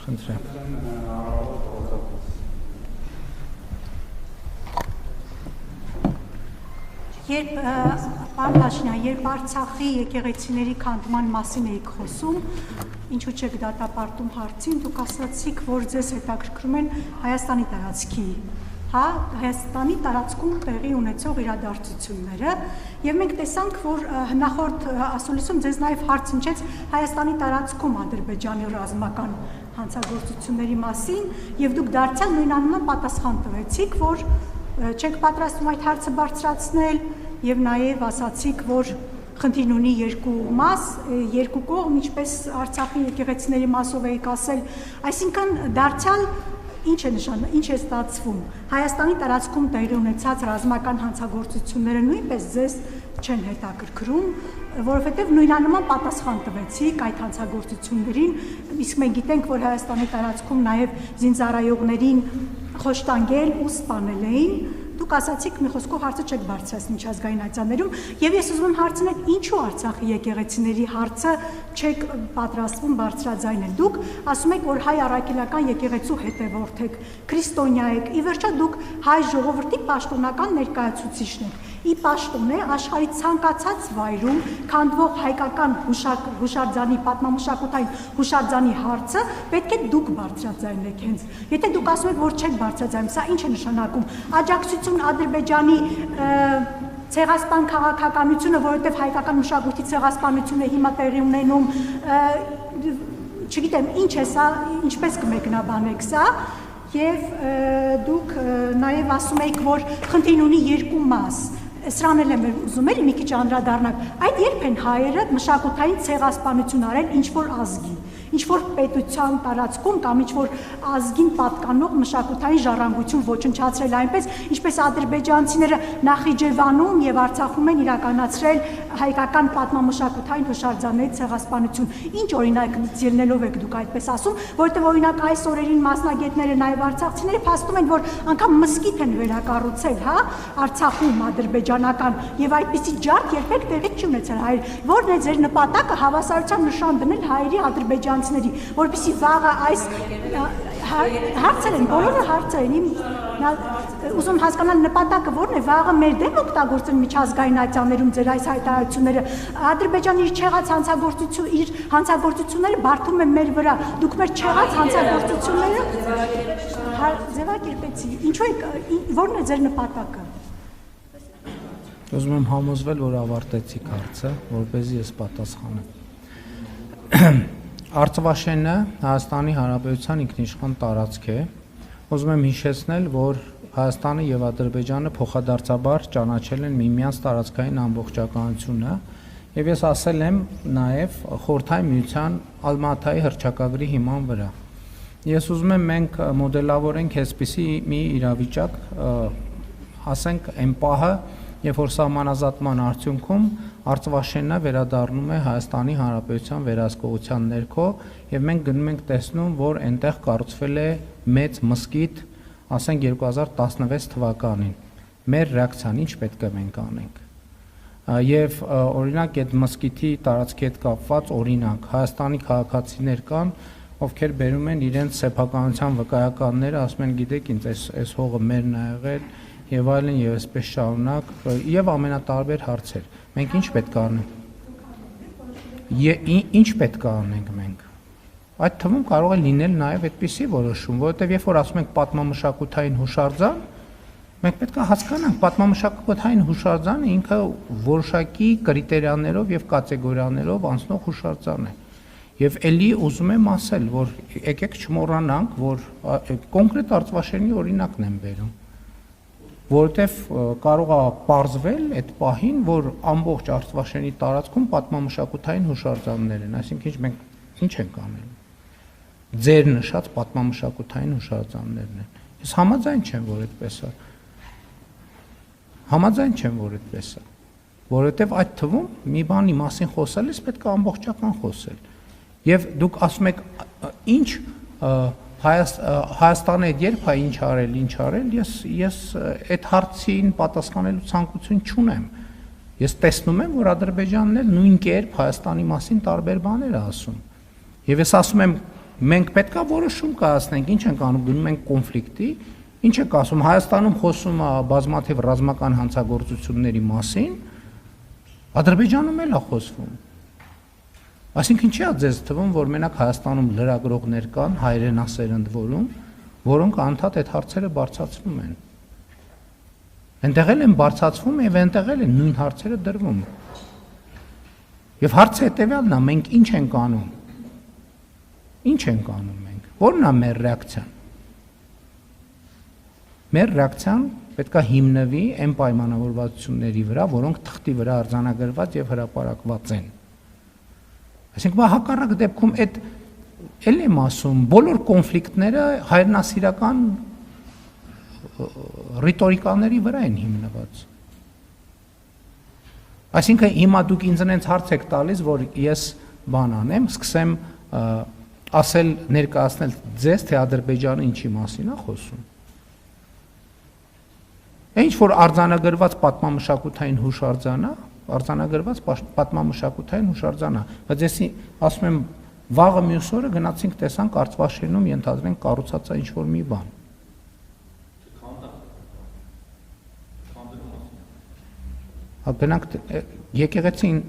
Խնդրեմ։ Պարոն Փաշինյան, երբ Արցախի եկեղեցիների քանդման մասին էիք խոսում, ինչու չեք դատապարտում հարցին, դուք ասացիք, որ ձեզ հետաքրքրում են Հայաստանի տարածքի, Հայաստանի տարածքում տեղի ունեցող իրադարձությունները, եւ մենք տեսանք, որ նախորդ ասուլիսում ձեզ նաեւ հարց հնչեց Հայաստանի տարածքում Ադրբեջանի ռազմական հանցագործությունների մասին, եւ դուք դարձյալ նույնանուն պատասխան տվեցիք, որ չեք պատրաստվում այդ հարցը բարձրացնել եւ նաեւ ասացիք, որ խնդիրն ունի երկու մաս, երկու կողմ, ինչպես Արցախի եկեղեցիների մասով եք ասել, այսինքն դարձյալ ինչ է ստացվում։ Հայաստանի տարածքում տեղի ունեցած ռազմական հանցագործությունները նույնպես ձեզ չեն հետաքրքրում, որովհետև նույնանման պատասխան տվեցիք այդ հանցագործություններին, իսկ մենք գիտենք, որ Հայաստանի տարածքում նաև զինծառայողներին խոշտանգել ու սպանել էին, դուք ասացիք մի խոսքով հարցը չեք բարձրացնի միջազգային ատյաններում, եւ ես ուզում եմ հարցնել, ինչու Արցախի եկեղեցիների հարցը չեք պատրաստվում բարձրաձայնել։ Դուք ասում եք, որ հայ առաքելական եկեղեցու հետևորդ եք, քրիստոնյա եք, ի վերջո դուք հայ ժողովրդի պաշտոնական ներկայացուցիչն եք։ Ի պաշտոն է աշխարհի ցանկացած վայրում քանդվող հայկական հուշարձանի պատմամշակութային հուշարձանի հարցը պետք է դուք բարձրաձայնեք հենց։ Եթե դուք ասում եք, որ չեք բարձրաձայնում, սա ինչ է նշանակում։ Աջակցություն Ադրբեջանի ցեղասպան քաղաքականությունը, որովհետև հայկական մշակույթի ցեղասպանությունը հիմա տեղի ունենում, չգիտեմ, ինչ է սա, ինչպես կմեկնաբանեք սա, եւ դուք նաեւ ասում եք, որ խնդիրն ունի երկու մաս։ Սրան էլ եմ ուզում էլի մի քիչ անդրադառնալ։ Այդ երբ են հայերը մշակութային ցեղասպանություն արել ինչ-որ ազգի, ինչ-որ պետության տարածքում կամ ինչ-որ ազգին պատկանող մշակութային ժառանգություն ոչնչացրել այնպես, ինչպես ադրբեջանցիները Նախիջևանում եւ Արցախում են իրականացրել հայկական պատմամշակութային հուշարձանների ցեղասպանություն։ Ինչ օրինակից ելնելով եք դուք այդպես ասում, որովհետեւ օրինակ այս օրերին մասնագետները նաեւ արցախցիները փաստում են, որ անգամ մզկիթ են վերակառուցել, Արցախում ադրբեջանական եւ այդպիսի ջարդ երբեք տեղի չի ունեցել հայեր։ Որն է ձեր նպատակը հավասարության նշան դնել հայերի ադրբեջանցիների, որպեսզի վաղը այս հարցեր են, բոլորը հարցեր են, ուզում հասկանալ նպատակը որն է, վաղը մեր դեմ օգտագործել միջազգային ատյաններում ձեր այս հայտարարությունները, Ադրբեջանը իր չեղած հանցագործությունները բարդում է մեր վրա, դուք մեր չեղած հանցագործությունները ձևակերպեցի, ինչու եք, որն է ձեր նպատակը։ Ուզում եմ համոզվել, որ ավարտեցիք հարցը, որպեսզի ես պատասխանեմ։ Արցվաշենը Հայաստանի Հանրապետության ինքնիշխան տարածք է։ Ուզում եմ հիշեցնել, որ Հայաստանը եւ Ադրբեջանը փոխադարձաբար ճանաչել են միմյանց տարածքային ամբողջականությունը, եւ ես ասել եմ նաեւ Խորհրդային Միության Ալմատայի հռչակագրի հիման վրա։ Ես ուզում եմ մենք մոդելավորենք այսպիսի մի իրավիճակ, ասենք այն պահը, երբ որ սահմանազատման արդյունքում Արցվաշենը վերադառնում է Հայաստանի Հանրապետության վերահսկողության ներքո եւ մենք գնում ենք տեսնում, որ այնտեղ կառուցվել է մեծ մզկիթ, ասենք 2016 թվականին։ Մեր ռեակցիան ինչ պետք է մենք անենք։ Եվ օրինակ այդ մզկիթի տարածքի հետ կապված օրինակ Հայաստանի քաղաքացիներ կան, ովքեր բերում են իրենց սեփականության վկայականները, ասում են, գիտեք, ինձ այս հողը մերն է եղել եւ այլն եւ այսպես շարունակ եւ ամենատարբեր հարցեր։ Մենք ինչ պետք է անենք։ Ինչ պետք է անենք մենք։ Այդ թվում կարող է լինել նաեւ այդպիսի որոշում, որովհետեւ երբ որ ասում ենք պատմամշակութային հուշարձան, մենք պետք է հասկանանք, պատմամշակութային հուշարձանը ինքը որոշակի կրիտերիաներով եւ կատեգորիաներով անցնող հուշարձան է։ Եվ ելի ուզում եմ ասել, որ եկեք չմոռանանք, որ կոնկրետ Արցվաշենի օրինակն եմ բերում, որովհետև կարող է պարզվել այդ պահին, որ ամբողջ Արցվաշենի տարածքում պատմամշակութային հուշարձաններ են, այսինքն մենք ինչ ենք անել։ Ձեր նշած պատմամշակութային հուշարձաններն են։ Ես համաձայն չեմ, որ այդպես է։ Համաձայն չեմ, որ այդպես է։ Որովհետև այդ թվում մի բանի մասին խոսելիս պետք է ամբողջական խոսել։ Եվ դուք ասում եք, ինչ Հայաստանը այդ երբ է ինչ արել, ես այդ հարցին պատասխանելու ցանկություն չունեմ։ Ես տեսնում եմ, որ Ադրբեջանն էլ նույն կերպ Հայաստանի մասին տարբեր բաներ է ասում։ Եվ ես ասում եմ, մենք պետքա որոշում կայացնենք, ինչ ենք անում, գնում ենք կոնֆլիկտի, ինչ եք ասում, Հայաստանում խոսում է բազմաթիվ ռազմական հանցագործությունների մասին, Ադրբեջանում էլ է խոսվում։ Այսինքն չի է ձեզ թվում, որ մենակ Հայաստանում լրագրողներ կան, հայրենասեր ընդ որում, որոնք անդադ այդ հարցերը բարձրացնում են։ Այնտեղ էլ են բարձրացվում եւ այնտեղ էլ են նույն հարցերը դրվում։ Եվ հարցը հետեւյալն է, մենք ինչ ենք անում։ Ինչ ենք անում մենք։ Որն է մեր ռեակցիան։ Մեր ռեակցիան պետք է հիմնվի այն պայմանավորվածությունների վրա, որոնք թղթի վրա արձանագրված եւ հրապարակված են։ Այսինքն հակառակ դեպքում այդ էլ եմ ասում, բոլոր կոնֆլիկտները հայրենասիրական ռիտորիկաների վրա են հիմնված։ Այսինքն հիմա դուք ինձ հարց եք տալիս, որ ես բան անեմ, սկսեմ ասել ներկայացնել ձեզ, թե Ադրբեջանը ինչի մասին է խոսում։ Ինչ որ արձանագրված պատմամշակութային հուշարձան է, արձանագրված պատմամշակութային հուշարձան է, բայց ես ասում եմ վաղը մյուս օրը գնացինք տեսանք Արցվաշենում ենթադրենք կառուցած է ինչ որ մի բան։ Գնանք եկեղեցին,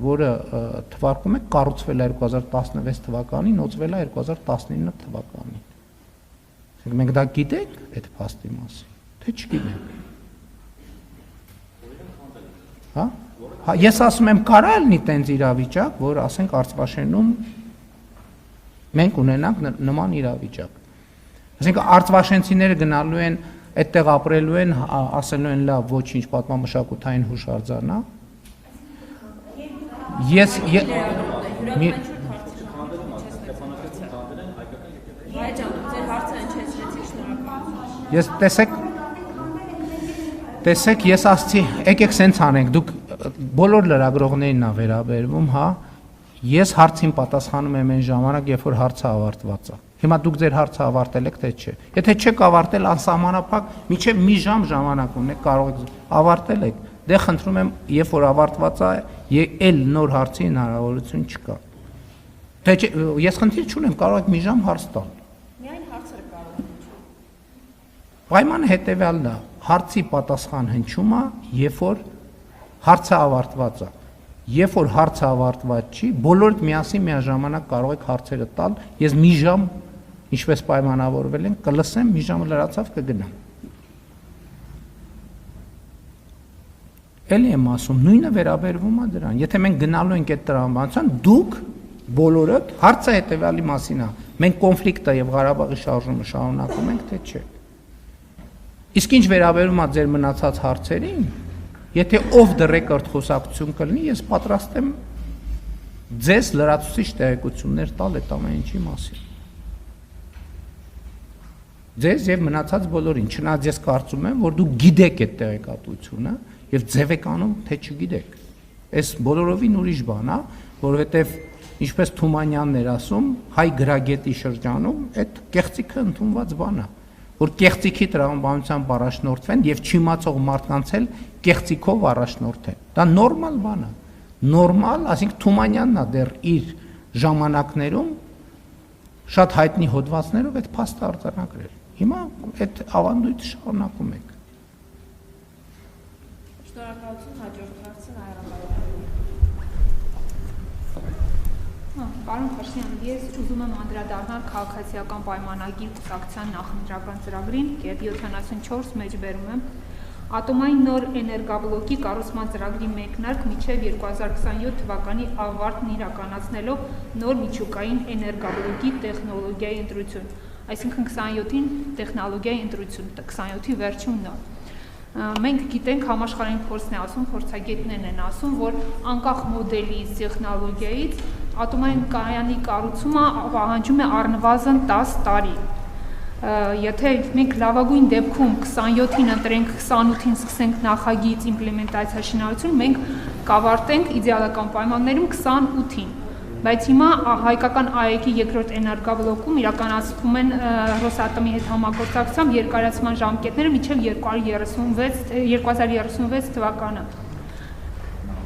որը թվարկում է, կառուցվել է 2016 թվականին, նոծվել է 2019 թվականին։ Մենք դա գիտենք այդ փաստի մասին, թե չգիտենք։ Հա, ես ասում եմ, կարա լինի տենց իրավիճակ, որ ասենք Արցվաշենում մենք ունենանք նման իրավիճակ։ Այսինքն արցվաշենցիները գնալու են այդտեղ ապրելու են, ասելու են լավ, ոչինչ պատմամշակութային հուշարձան է։ Ես տեսեք, ես ասացի, եկեք սենց անենք, դուք բոլոր լրագրողներին ա վերաբերվում, հա, ես հարցին պատասխանում եմ այն ժամանակ, երբ որ հարցը ավարտված է։ Հիմա դուք ձեր հարցը ավարտել եք, թե չէ։ Եթե չեք ավարտել անսահմանափակ, մինչև մի ժամ ժամանակ ունեք, կարող եք ավարտել եք։ Դե խնդրում եմ, երբ որ ավարտված է, էլ նոր հարցի հնարավորություն չկա։ Թե ես խնդիր չունեմ, կարող եք մի ժամ հարց տալ։ Միայն հարցերը կարող են։ Պայմանը հետևյալն է, հարցի պատասխան հնչում է, երբ որ հարցը ավարտված է։ Երբ որ հարցը ավարտված չի, բոլորդ միասին միաժամանակ կարող եք հարցերը տալ, ես մի ժամ, ինչպես պայմանավորվել ենք, կլսեմ, մի ժամը լրացավ կգնամ։ Էլի եմ ասում, նույնը վերաբերվում է դրան, եթե մենք գնալու ենք այդ տրամաբանության, դուք բոլորդ հարցը հետևյալի մասին է, մենք կոնֆլիկտը եւ Ղարաբաղի շարժումը շարունակում ենք, թե չէ։ Իսկ ինչ վերաբերում է ձեր մնացած հարցերին, եթե off the record խոսակցություն կլինի, ես պատրաստ եմ ձեզ լրացուցիչ տեղեկություններ տալ այդ ամեն ինչի մասին։ Ձեզ եւ մնացած բոլորին, չնայած ես կարծում եմ, որ դուք գիտեք այդ տեղեկատվությունը եւ ձև եք անում, թե չգիտեք։ Այս բոլորովին ուրիշ բան է, որովհետեւ ինչպես Թումանյանն էր ասում, հայ գրագետի շրջանում այդ կեղծիքը ընդունված բան է, որ կեղծիքի տրամաբանությամբ առաջնորդվեն եւ չիմացող մարդկանց էլ կեղծիքով առաջնորդեն։ Դա նորմալ բան է։ Նորմալ, ասենք Թումանյանն է դեռ իր ժամանակներում շատ հայտնի հոդվածներով այդ փաստը արձանագրել։ Հիմա այդ ավանդույթը շարունակում եք։ Շնորհակալություն, հաջորդ հարցը Պարոն Փաշինյան, ես ուզում եմ անդրադառնալ քաղաքացիական պայմանագիր կուսակցության նախընտրական ծրագրին, կետ 74 մեջ բերում եմ ատոմային նոր էներգաբլոկի կառուցման ծրագրի մեկնարկ մինչև 2027 թվականի ավարտն իրականացնելով նոր միջուկային էներգաբլոկի տեխնոլոգիայի ընտրություն, այսինքն 27-ին տեխնոլոգիայի ընտրություն, 27-ի վերջումն է։ Մենք գիտենք համաշխարհային փորձն է ասում, փորձագետներն են ասում, որ անկախ մոդելից, տեխնոլոգիայից ատոմային կայանի կառուցումը պահանջում է առնվազն 10 տարի։ Եթե մենք լավագույն դեպքում 27-ին ընտրենք, 28-ին սկսենք նախագիծ իմպլեմենտացիա շինարարություն, մենք կավարտենք իդեալական պայմաններում 28-ին։ Բայց հիմա հայկական ԱԵԿ-ի երկրորդ էներգաբլոկում իրականացվում են Ռոսատոմի հետ համագործակցությամբ երկարացման ժամկետները մինչև 2036 թվականը։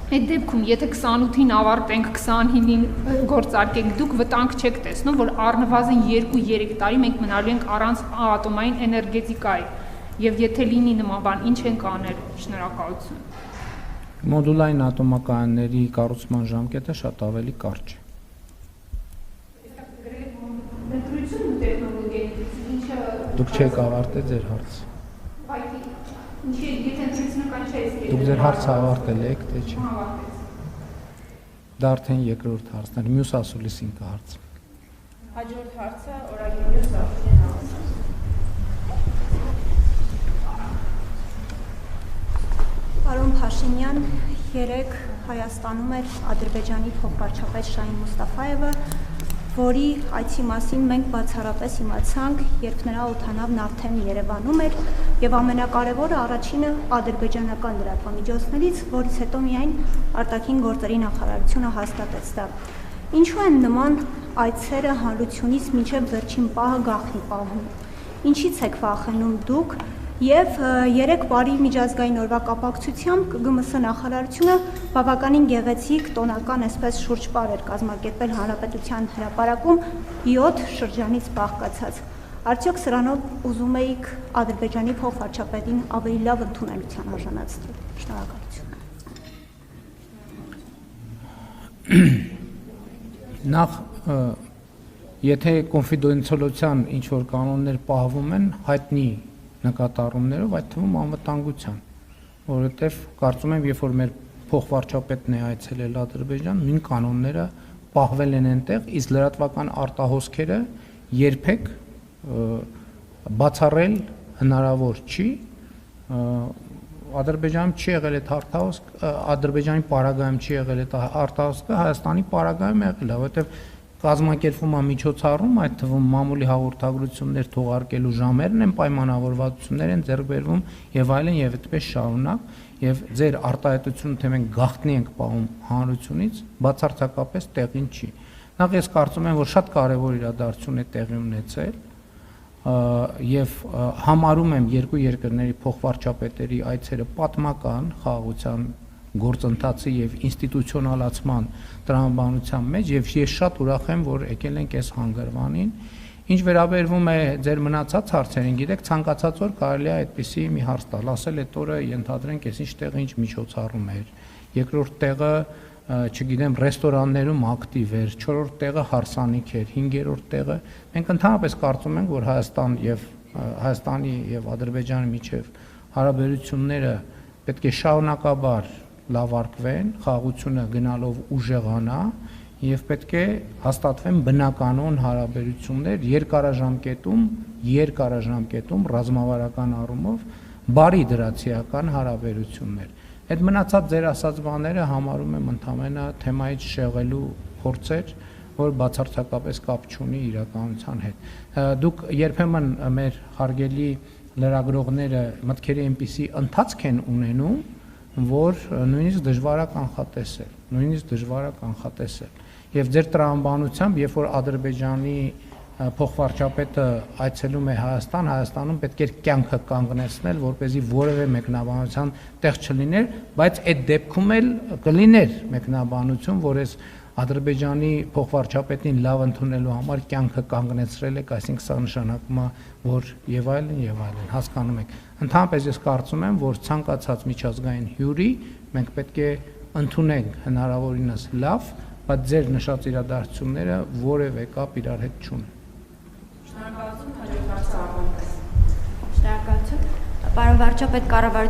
Այդ դեպքում, եթե 28-ին ավարտենք, 29-ին գործարկենք, դուք վտանգ չեք տեսնում, որ առնվազն 2-3 տարի մենք մնալու ենք առանց ատոմային էներգետիկայի, եւ եթե լինի նման բան, ինչ ենք անել։ Շնորհակալություն։ Մոդուլային ատոմակայանների կառուցման ժամկետը շատ ավելի կարճ է։ Ընտրություն ու տեխնոլոգիաների, ինչը Դուք չեք ավարտել ձեր հարցը։ Ինչի եթե ընտրությունը կան չէ։ Դուք ձեր հարցը ավարտել եք, թե չէ։ Դա արդեն երկրորդ հարցն է, մյուս ասուլիսին կհարց։ Հաջորդ հարցը օրագիր մյուս ասուլիսին հարցը։ Պարոն Փաշինյան, երեկ Հայաստանում էր Ադրբեջանի փոխվարչապետ Շահին Մուստաֆայևը, որի այցի մասին մենք բացառապես իմացանք, երբ նրա օդանավն արդեն Երևանում էր, եւ ամենակարևորը առաջինը ադրբեջանական լրատվամիջոցներից, որից հետո միայն արտաքին գործերի նախարարությունը հաստատեց դա։ Ինչու են նման այցերը հանրությունից մինչև վերջին պահը գաղտնի պահում։ Ինչից եք վախենում դուք եւ երեք բարի միջազգային օրվա կապակցությամբ ԿԳՄՍ նախարարությունը բավականին գեղեցիկ տոնական այսպես շուրջպար էր կազմակերպել հանրապետության հրապարակում 7 շրջանից բաղկացած։ Արդյոք սրանով ուզում էիք Ադրբեջանի փոխվարչապետին ավելի լավ ընդունելության արժանացնել։ Շնորհակալություն։ Նախ եթե կոնֆիդենցիալության ինչ որ կանոններ պահվում են, հայտնի նկատառումներով, այդ թվում անվտանգության, որովհետև կարծում եմ, երբ որ մեր փոխվարչապետն է այցելել Ադրբեջան, նույն կանոնները պահվել են այնտեղ, իսկ լրատվական արտահոսքերը երբեք բացառել հնարավոր չի։ Ադրբեջանում չի եղել այդ արտահոսք, Ադրբեջանի պարագայում չի եղել այդ արտահոսքը, Հայաստանի պարագայում եղել է, որովհետև կազմակերպվում է միջոցառում, այդ թվում մամուլի հաղորդագրություններ թողարկելու ժամերն են, պայմանավորվածություններ են ձեռք բերվում եւ այլն եւ այդպես շարունակ, եւ ձեր արտահայտությունը թե մենք գաղտնի ենք պահում հանրությունից, բացարձակապես տեղին չի։ Նախ ես կարծում եմ, որ շատ կարեւոր իրադարձություն է տեղի ունեցել եւ համարում եմ երկու երկրների փոխվարչապետերի այցերը պատմական խաղաղության գործընթացի եւ ինստիտուցիոնալացման տրամաբանության մեջ եւ ես շատ ուրախ եմ, որ եկել ենք այս հանգրվանին։ Ինչ վերաբերվում է ձեր մնացած հարցերին, գիտեք, ցանկացած օր կարելի է այդպիսի մի հարց տալ, ասել այդ օրը ենթադրենք այսինչ տեղը ինչ միջոցառում էր, երկրորդ տեղը, չգիտեմ, ռեստորաններում ակտիվ էր, չորրորդ տեղը հարսանիք էր, հինգերորդ տեղը։ Մենք ընդհանրապես կարծում ենք, որ Հայաստանի եւ Ադրբեջանի միջև հարաբերությունները պետք է շարունակաբար լավարկվեն, խաղաղությունը գնալով ուժեղանա եւ պետք է հաստատվեն բնականon հարաբերություններ երկարաժամկետում ռազմավարական առումով բարի դրացիական հարաբերություններ։ Այդ մնացած ձեր ասած բաները համարում եմ ընդհանրապես թեմայից շեղելու փորձեր, որ բացարձակապես կապ չունի իրականության հետ։ Դուք երբեմն մեր հարգելի լրագրողները մտքերի այնպիսի ընթացք են ունենում, որ նույնիսկ դժվար է կանխատեսել, եւ ձեր տրամաբանությամբ, երբ որ Ադրբեջանի փոխվարչապետը այցելում է Հայաստան, Հայաստանում պետք է կյանքը կանգնեցնել, որպեսզի որևէ մեկնաբանության տեղ չլիներ, բայց այդ դեպքում էլ կլիներ մեկնաբանություն, որ այս Ադրբեջանի փոխվարչապետին լավ ընդունելու համար կյանքը կանգնեցրել եք, այսինքն սա նշանակում է, որ եւ այլն, հասկանում եք։ Ընդհանրապես ես կարծում եմ, որ ցանկացած միջազգային հյուրի մենք պետք է ընդունենք հնարավորինս լավ, բայց ձեր նշած իրադարձությունները որևէ կապ իրար հետ չունեն։ Շնորհակալություն, հաջորդ հարցը Արմեն։ Շնորհակալություն։ Պարոն վարչապետ, կառավարության